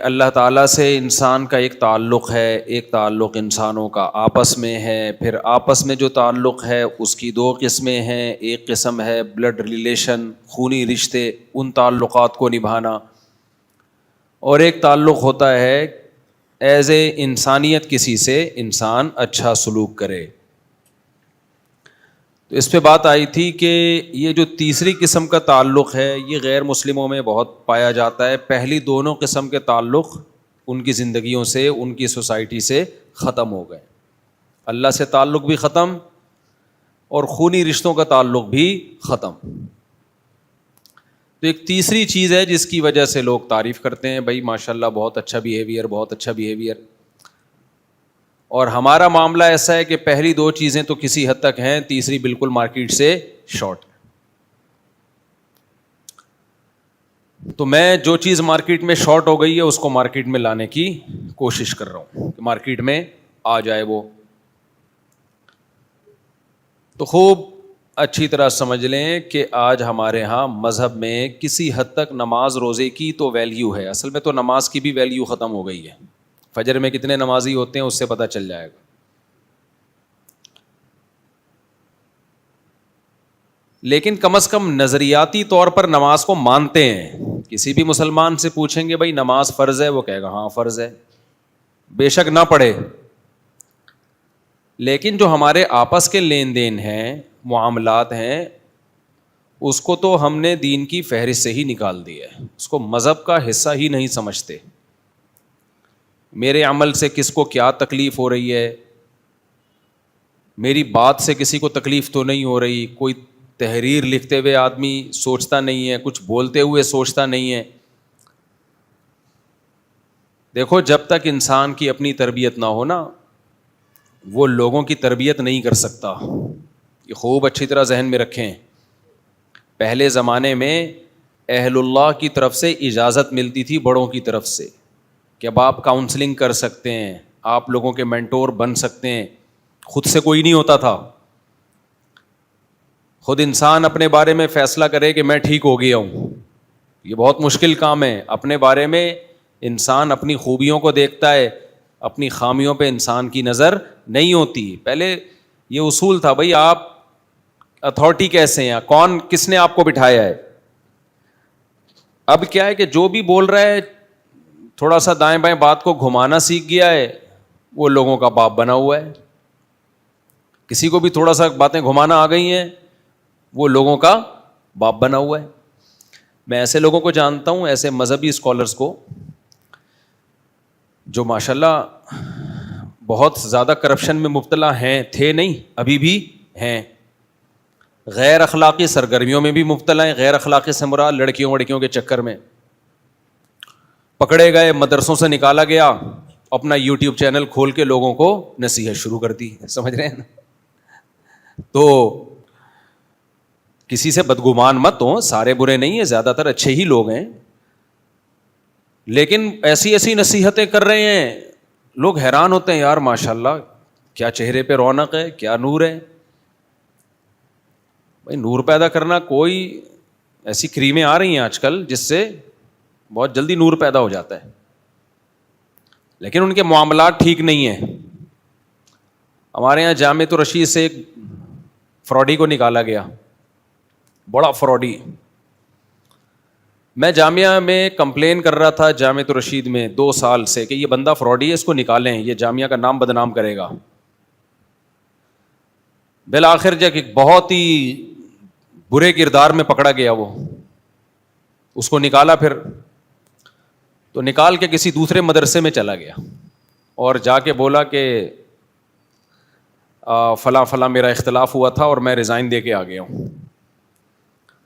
اللہ تعالیٰ سے انسان کا ایک تعلق ہے، ایک تعلق انسانوں کا آپس میں ہے، پھر آپس میں جو تعلق ہے اس کی دو قسمیں ہیں، ایک قسم ہے بلڈ ریلیشن، خونی رشتے، ان تعلقات کو نبھانا، اور ایک تعلق ہوتا ہے ایز اے انسانیت، کسی سے انسان اچھا سلوک کرے۔ تو اس پہ بات آئی تھی کہ یہ جو تیسری قسم کا تعلق ہے یہ غیر مسلموں میں بہت پایا جاتا ہے۔ پہلی دونوں قسم کے تعلق ان کی زندگیوں سے، ان کی سوسائٹی سے ختم ہو گئے، اللہ سے تعلق بھی ختم اور خونی رشتوں کا تعلق بھی ختم۔ تو ایک تیسری چیز ہے جس کی وجہ سے لوگ تعریف کرتے ہیں، بھائی ماشاءاللہ بہت اچھا بیہیویئر، بہت اچھا بیہیویئر۔ اور ہمارا معاملہ ایسا ہے کہ پہلی دو چیزیں تو کسی حد تک ہیں، تیسری بالکل مارکیٹ سے شارٹ۔ تو میں جو چیز مارکیٹ میں شارٹ ہو گئی ہے اس کو مارکیٹ میں لانے کی کوشش کر رہا ہوں کہ مارکیٹ میں آ جائے وہ۔ تو خوب اچھی طرح سمجھ لیں کہ آج ہمارے ہاں مذہب میں کسی حد تک نماز روزے کی تو ویلیو ہے، اصل میں تو نماز کی بھی ویلیو ختم ہو گئی ہے۔ فجر میں کتنے نمازی ہوتے ہیں اس سے پتہ چل جائے گا۔ لیکن کم از کم نظریاتی طور پر نماز کو مانتے ہیں۔ کسی بھی مسلمان سے پوچھیں گے بھائی نماز فرض ہے، وہ کہے گا ہاں فرض ہے، بے شک نہ پڑھے۔ لیکن جو ہمارے آپس کے لین دین ہیں، معاملات ہیں، اس کو تو ہم نے دین کی فہرست سے ہی نکال دیا ہے، اس کو مذہب کا حصہ ہی نہیں سمجھتے۔ میرے عمل سے کس کو کیا تکلیف ہو رہی ہے، میری بات سے کسی کو تکلیف تو نہیں ہو رہی، کوئی تحریر لکھتے ہوئے آدمی سوچتا نہیں ہے، کچھ بولتے ہوئے سوچتا نہیں ہے۔ دیکھو جب تک انسان کی اپنی تربیت نہ ہو نا، وہ لوگوں کی تربیت نہیں کر سکتا۔ یہ خوب اچھی طرح ذہن میں رکھیں۔ پہلے زمانے میں اہل اللہ کی طرف سے اجازت ملتی تھی، بڑوں کی طرف سے، کہ اب آپ کاؤنسلنگ کر سکتے ہیں، آپ لوگوں کے مینٹور بن سکتے ہیں۔ خود سے کوئی نہیں ہوتا تھا، خود انسان اپنے بارے میں فیصلہ کرے کہ میں ٹھیک ہو گیا ہوں، یہ بہت مشکل کام ہے۔ اپنے بارے میں انسان اپنی خوبیوں کو دیکھتا ہے، اپنی خامیوں پہ انسان کی نظر نہیں ہوتی۔ پہلے یہ اصول تھا بھائی آپ اتھارٹی کیسے ہیں، کون کس نے آپ کو بٹھایا ہے۔ اب کیا ہے کہ جو بھی بول رہا ہے تھوڑا سا دائیں بائیں بات کو گھمانا سیکھ گیا ہے، وہ لوگوں کا باپ بنا ہوا ہے۔ کسی کو بھی تھوڑا سا باتیں گھمانا آ گئی ہیں، وہ لوگوں کا باپ بنا ہوا ہے۔ میں ایسے لوگوں کو جانتا ہوں، ایسے مذہبی اسکالرس کو، جو ماشاءاللہ بہت زیادہ کرپشن میں مبتلا ہیں، تھے نہیں، ابھی بھی ہیں، غیر اخلاقی سرگرمیوں میں بھی مبتلا ہیں۔ غیر اخلاقی سے مراد لڑکیوں وڑکیوں کے چکر میں پکڑے گئے، مدرسوں سے نکالا گیا، اپنا یوٹیوب چینل کھول کے لوگوں کو نصیحت شروع کر دی۔ سمجھ رہے ہیں نا؟ تو کسی سے بدگمان مت ہو، سارے برے نہیں ہیں، زیادہ تر اچھے ہی لوگ ہیں، لیکن ایسی ایسی نصیحتیں کر رہے ہیں، لوگ حیران ہوتے ہیں، یار ماشاءاللہ کیا چہرے پہ رونق ہے، کیا نور ہے۔ بھائی نور پیدا کرنا، کوئی ایسی کریمیں آ رہی ہیں آج کل جس سے بہت جلدی نور پیدا ہو جاتا ہے، لیکن ان کے معاملات ٹھیک نہیں ہیں۔ ہمارے یہاں جامعۃ الرشید سے ایک فراڈی کو نکالا گیا، بڑا فراڈی۔ میں جامعہ میں کمپلین کر رہا تھا جامعۃ الرشید میں 2 سال سے کہ یہ بندہ فراڈی ہے، اس کو نکالیں، یہ جامعہ کا نام بدنام کرے گا۔ بالآخر جب ایک بہت ہی برے کردار میں پکڑا گیا، وہ اس کو نکالا، پھر تو نکال کے کسی دوسرے مدرسے میں چلا گیا اور جا کے بولا کہ فلاں فلاں میرا اختلاف ہوا تھا اور میں ریزائن دے کے آ گیا ہوں۔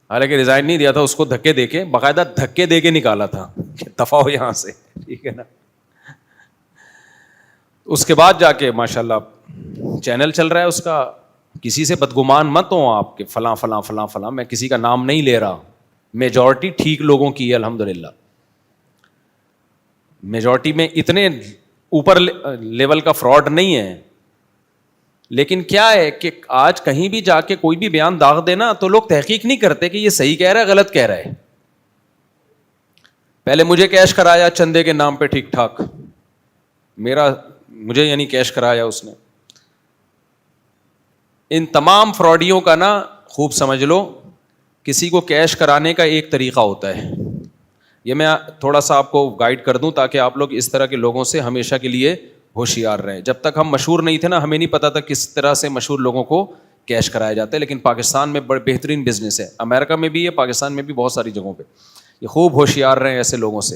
حالانکہ ریزائن نہیں دیا تھا، اس کو دھکے دے کے، باقاعدہ دھکے دے کے نکالا تھا کہ دفع ہو یہاں سے، ٹھیک ہے نا۔ اس کے بعد جا کے ماشاءاللہ چینل چل رہا ہے اس کا۔ کسی سے بدگمان مت ہوں آپ کہ فلاں فلاں فلاں فلاں، میں کسی کا نام نہیں لے رہا، میجورٹی ٹھیک لوگوں کی ہے الحمدللہ، میجورٹی میں اتنے اوپر لیول کا فراڈ نہیں ہے۔ لیکن کیا ہے کہ آج کہیں بھی جا کے کوئی بھی بیان داغ دینا تو لوگ تحقیق نہیں کرتے کہ یہ صحیح کہہ رہا ہے غلط کہہ رہا ہے۔ پہلے مجھے کیش کرایا چندے کے نام پہ ٹھیک ٹھاک, مجھے یعنی کیش کرایا اس نے. ان تمام فراڈیوں کا نا خوب سمجھ لو, کسی کو کیش کرانے کا ایک طریقہ ہوتا ہے. یہ میں تھوڑا سا آپ کو گائیڈ کر دوں تاکہ آپ لوگ اس طرح کے لوگوں سے ہمیشہ کے لیے ہوشیار رہیں. جب تک ہم مشہور نہیں تھے نا, ہمیں نہیں پتا تھا کس طرح سے مشہور لوگوں کو کیش کرایا جاتا ہے, لیکن پاکستان میں بڑے بہترین بزنس ہے. امریکہ میں بھی ہے, پاکستان میں بھی بہت ساری جگہوں پہ. یہ خوب ہوشیار رہیں ایسے لوگوں سے.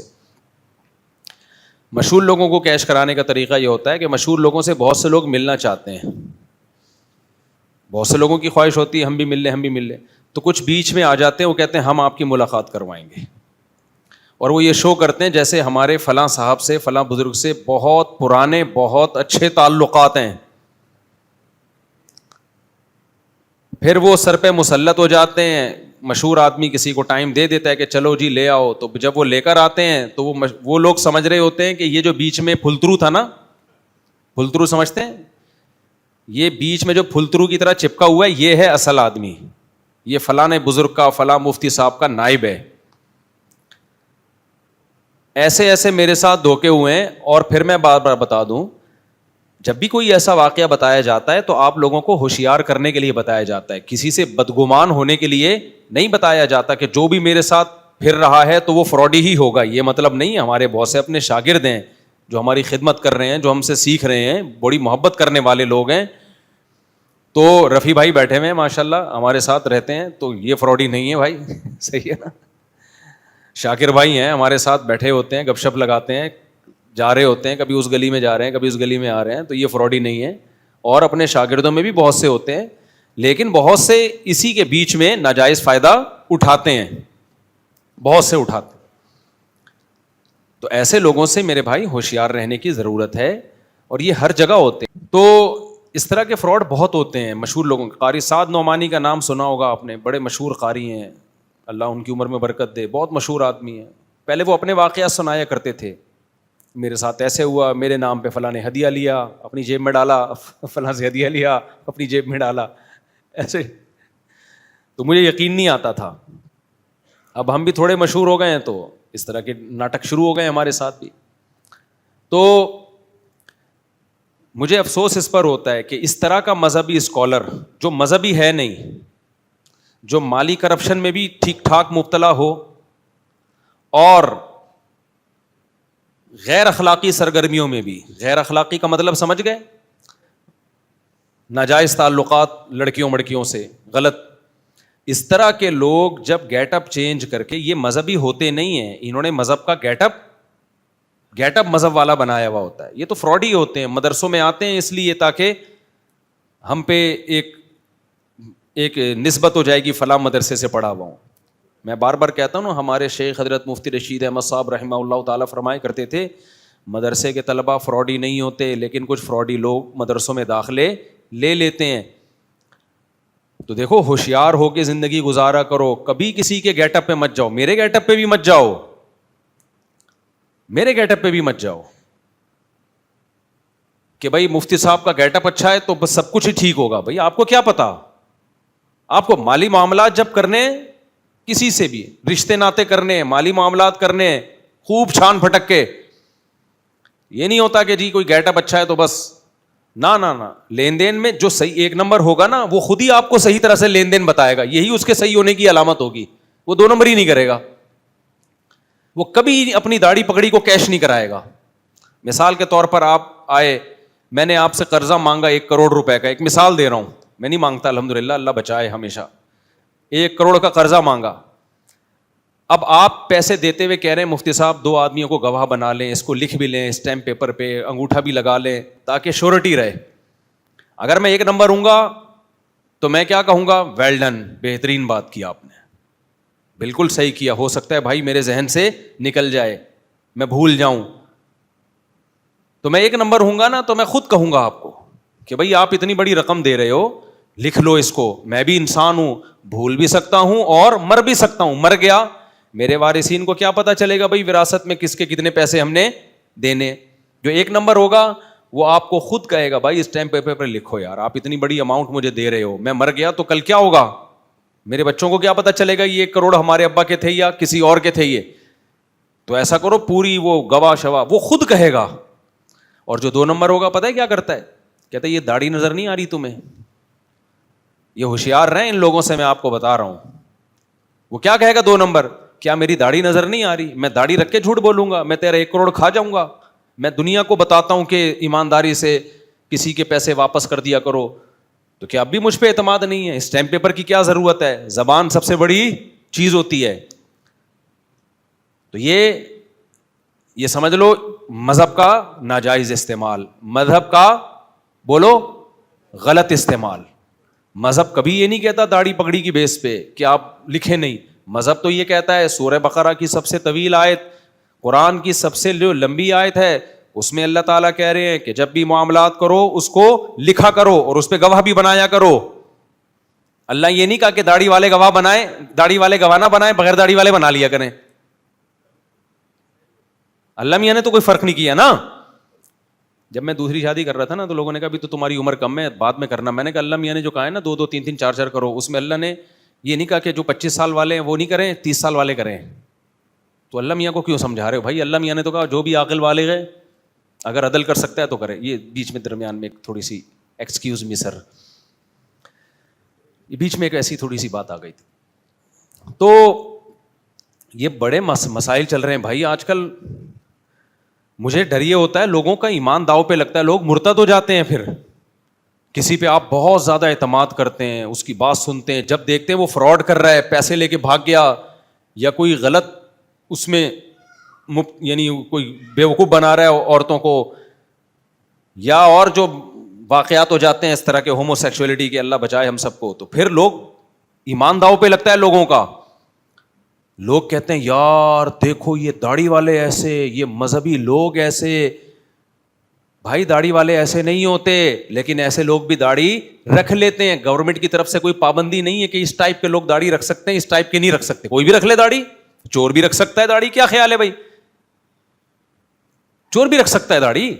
مشہور لوگوں کو کیش کرانے کا طریقہ یہ ہوتا ہے کہ مشہور لوگوں سے بہت سے لوگ ملنا چاہتے ہیں, بہت سے لوگوں کی خواہش ہوتی ہے ہم بھی مل لیں, تو کچھ بیچ میں آ جاتے ہیں, وہ کہتے ہیں ہم آپ کی ملاقات کروائیں گے, اور وہ یہ شو کرتے ہیں جیسے ہمارے فلاں صاحب سے, فلاں بزرگ سے بہت پرانے بہت اچھے تعلقات ہیں. پھر وہ سر پہ مسلط ہو جاتے ہیں. مشہور آدمی کسی کو ٹائم دے دیتا ہے کہ چلو جی لے آؤ, تو جب وہ لے کر آتے ہیں تو وہ لوگ سمجھ رہے ہوتے ہیں کہ یہ جو بیچ میں پھلترو تھا نا, پھلترو سمجھتے ہیں, یہ بیچ میں جو پھلترو کی طرح چپکا ہوا ہے یہ ہے اصل آدمی, یہ فلاں بزرگ کا, فلاں مفتی صاحب کا نائب ہے. ایسے ایسے میرے ساتھ دھوکے ہوئے ہیں. اور پھر میں بار بار بتا دوں, جب بھی کوئی ایسا واقعہ بتایا جاتا ہے تو آپ لوگوں کو ہوشیار کرنے کے لیے بتایا جاتا ہے, کسی سے بدگمان ہونے کے لیے نہیں بتایا جاتا کہ جو بھی میرے ساتھ پھر رہا ہے تو وہ فراڈی ہی ہوگا. یہ مطلب نہیں. ہمارے بہت سے اپنے شاگرد ہیں جو ہماری خدمت کر رہے ہیں, جو ہم سے سیکھ رہے ہیں, بڑی محبت کرنے والے لوگ ہیں. تو رفیع بھائی بیٹھے ہوئے ہیں ماشاء اللہ, ہمارے ساتھ رہتے ہیں, تو یہ فراڈی نہیں ہے بھائی. صحیح ہے نا. شاکر بھائی ہیں ہمارے ساتھ بیٹھے ہوتے ہیں, گپ شپ لگاتے ہیں, جا رہے ہوتے ہیں, کبھی اس گلی میں جا رہے ہیں, کبھی اس گلی میں آ رہے ہیں, تو یہ فراڈی نہیں ہے. اور اپنے شاگردوں میں بھی بہت سے ہوتے ہیں, لیکن بہت سے اسی کے بیچ میں ناجائز فائدہ اٹھاتے ہیں, بہت سے اٹھاتے ہیں. تو ایسے لوگوں سے میرے بھائی ہوشیار رہنے کی ضرورت ہے, اور یہ ہر جگہ ہوتے ہیں. تو اس طرح کے فراڈ بہت ہوتے ہیں مشہور لوگوں کے. قاری سعد نعمانی کا نام سنا ہوگا آپ نے, بڑے مشہور قاری ہیں, اللہ ان کی عمر میں برکت دے, بہت مشہور آدمی ہیں. پہلے وہ اپنے واقعات سنایا کرتے تھے, میرے ساتھ ایسے ہوا, میرے نام پہ فلاں نے ہدیہ لیا, اپنی جیب میں ڈالا, فلاں سے ہدیہ لیا, اپنی جیب میں ڈالا, ایسے. تو مجھے یقین نہیں آتا تھا. اب ہم بھی تھوڑے مشہور ہو گئے ہیں تو اس طرح کے ناٹک شروع ہو گئے ہمارے ساتھ بھی. تو مجھے افسوس اس پر ہوتا ہے کہ اس طرح کا مذہبی اسکالر جو مذہبی ہے نہیں, جو مالی کرپشن میں بھی ٹھیک ٹھاک مبتلا ہو, اور غیر اخلاقی سرگرمیوں میں بھی, غیر اخلاقی کا مطلب سمجھ گئے, ناجائز تعلقات لڑکیوں مڑکیوں سے, غلط. اس طرح کے لوگ جب گیٹ اپ چینج کر کے, یہ مذہبی ہوتے نہیں ہیں, انہوں نے مذہب کا گیٹ اپ مذہب والا بنایا ہوا ہوتا ہے. یہ تو فراڈی ہوتے ہیں, مدرسوں میں آتے ہیں اس لیے تاکہ ہم پہ ایک نسبت ہو جائے گی, فلاں مدرسے سے پڑھا ہوا ہوں. میں بار بار کہتا ہوں نا, ہمارے شیخ حضرت مفتی رشید احمد صاحب رحمہ اللہ تعالیٰ فرمایا کرتے تھے, مدرسے کے طلباء فراڈی نہیں ہوتے, لیکن کچھ فراڈی لوگ مدرسوں میں داخلے لے لیتے ہیں. تو دیکھو, ہوشیار ہو کے زندگی گزارا کرو, کبھی کسی کے گیٹ اپ پہ مت جاؤ, میرے گیٹ اپ پہ بھی مت جاؤ, میرے گیٹ اپ پہ بھی مت جاؤ کہ بھائی مفتی صاحب کا گیٹ اپ اچھا ہے تو بس سب کچھ ہی ٹھیک ہوگا. بھائی آپ کو کیا پتا, آپ کو مالی معاملات جب کرنے, کسی سے بھی رشتے ناطے کرنے, مالی معاملات کرنے, خوب چھان پھٹک کے. یہ نہیں ہوتا کہ جی کوئی گیٹ اپ اچھا ہے تو بس, نہ لین دین میں جو صحیح ایک نمبر ہوگا نا, وہ خود ہی آپ کو صحیح طرح سے لین دین بتائے گا, یہی اس کے صحیح ہونے کی علامت ہوگی. وہ دو نمبر ہی نہیں کرے گا, وہ کبھی اپنی داڑھی پکڑی کو کیش نہیں کرائے گا. مثال کے طور پر آپ آئے, میں نے آپ سے قرضہ مانگا 1 کروڑ روپے کا, ایک مثال دے رہا ہوں, میں نہیں مانگتا الحمدللہ, اللہ بچائے ہمیشہ. 1 کروڑ کا قرضہ مانگا. اب آپ پیسے دیتے ہوئے کہہ رہے ہیں مفتی صاحب 2 آدمیوں کو گواہ بنا لیں, اس کو لکھ بھی لیں اسٹیمپ پیپر پہ, انگوٹھا بھی لگا لیں تاکہ شورٹی رہے. اگر میں 1 نمبر ہوں گا تو میں کیا کہوں گا, ویل ڈن, بہترین بات کیا آپ نے, بالکل صحیح کیا. ہو سکتا ہے بھائی میرے ذہن سے نکل جائے, میں بھول جاؤں. تو میں 1 نمبر ہوں گا نا, تو میں خود کہوں گا آپ کو کہ بھائی آپ اتنی بڑی رقم دے رہے ہو, لکھ لو اس کو, میں بھی انسان ہوں, بھول بھی سکتا ہوں اور مر بھی سکتا ہوں. مر گیا, میرے وارثین کو کیا پتا چلے گا بھائی وراثت میں کس کے کتنے پیسے ہم نے دینے. جو 1 نمبر ہوگا وہ آپ کو خود کہے گا بھائی اسٹیمپ پیپر پہ لکھو, یار آپ اتنی بڑی اماؤنٹ مجھے دے رہے ہو, میں مر گیا تو کل کیا ہوگا, میرے بچوں کو کیا پتا چلے گا یہ 1 کروڑ ہمارے ابا کے تھے یا کسی اور کے تھے. یہ تو ایسا کرو پوری وہ گواہ شوا وہ خود کہے گا. اور جو 2 نمبر ہوگا پتہ ہے کیا کرتا ہے, کہتا ہے یہ داڑھی نظر نہیں آ رہی تمہیں, یہ ہوشیار رہیں ان لوگوں سے, میں آپ کو بتا رہا ہوں. وہ کیا کہے گا 2 نمبر, کیا میری داڑھی نظر نہیں آ رہی, میں داڑھی رکھ کے جھوٹ بولوں گا, میں تیرا 1 کروڑ کھا جاؤں گا, میں دنیا کو بتاتا ہوں کہ ایمانداری سے کسی کے پیسے واپس کر دیا کرو, تو کیا اب بھی مجھ پہ اعتماد نہیں ہے؟ اسٹیمپ پیپر کی کیا ضرورت ہے, زبان سب سے بڑی چیز ہوتی ہے. تو یہ سمجھ لو مذہب کا ناجائز استعمال, مذہب کا بولو غلط استعمال. مذہب کبھی یہ نہیں کہتا داڑھی پگڑی کی بیس پہ کہ آپ لکھیں نہیں, مذہب تو یہ کہتا ہے, سورہ بقرہ کی سب سے طویل آیت, قرآن کی سب سے جو لمبی آیت ہے, اس میں اللہ تعالیٰ کہہ رہے ہیں کہ جب بھی معاملات کرو اس کو لکھا کرو اور اس پہ گواہ بھی بنایا کرو. اللہ یہ نہیں کہا کہ داڑھی والے گواہ بنائیں, داڑھی والے گواہ نہ بنائیں, بغیر داڑھی والے بنا لیا کریں. اللہ میاں نے تو کوئی فرق نہیں کیا نا. جب میں دوسری شادی کر رہا تھا نا تو لوگوں نے کہا بھی تو تمہاری عمر کم ہے, بعد میں کرنا. میں نے کہا اللہ میاں نے جو کہا ہے نا 2 3 4 کرو, اس میں اللہ نے یہ نہیں کہا کہ جو 25 سال والے ہیں وہ نہیں کریں, 30 سال والے کریں. تو اللہ میاں کو کیوں سمجھا رہے ہو بھائی؟ اللہ میاں نے تو کہا جو بھی عاقل والے گئے اگر عدل کر سکتا ہے تو کرے. یہ بیچ میں درمیان میں ایک تھوڑی سی ایکسکیوز می سر, یہ بیچ میں ایک ایسی تھوڑی سی بات آ گئی تھی. تو یہ بڑے مسائل چل رہے ہیں بھائی آج کل. مجھے ڈر یہ ہوتا ہے لوگوں کا ایمان داؤ پہ لگتا ہے, لوگ مرتد ہو جاتے ہیں. پھر کسی پہ آپ بہت زیادہ اعتماد کرتے ہیں, اس کی بات سنتے ہیں, جب دیکھتے ہیں وہ فراڈ کر رہا ہے, پیسے لے کے بھاگ گیا, یا کوئی غلط اس میں یعنی کوئی بیوقوف بنا رہا ہے عورتوں کو, یا اور جو واقعات ہو جاتے ہیں اس طرح کے ہومو سیکشولیٹی کے, اللہ بچائے ہم سب کو, تو پھر لوگ ایمان داؤ پہ لگتا ہے لوگوں کا. لوگ کہتے ہیں یار دیکھو یہ داڑھی والے ایسے, یہ مذہبی لوگ ایسے. بھائی داڑھی والے ایسے نہیں ہوتے, لیکن ایسے لوگ بھی داڑھی رکھ لیتے ہیں. گورنمنٹ کی طرف سے کوئی پابندی نہیں ہے کہ اس ٹائپ کے لوگ داڑھی رکھ سکتے ہیں, اس ٹائپ کے نہیں رکھ سکتے. کوئی بھی رکھ لے داڑھی, چور بھی رکھ سکتا ہے داڑھی, کیا خیال ہے بھائی؟ چور بھی رکھ سکتا ہے داڑھی.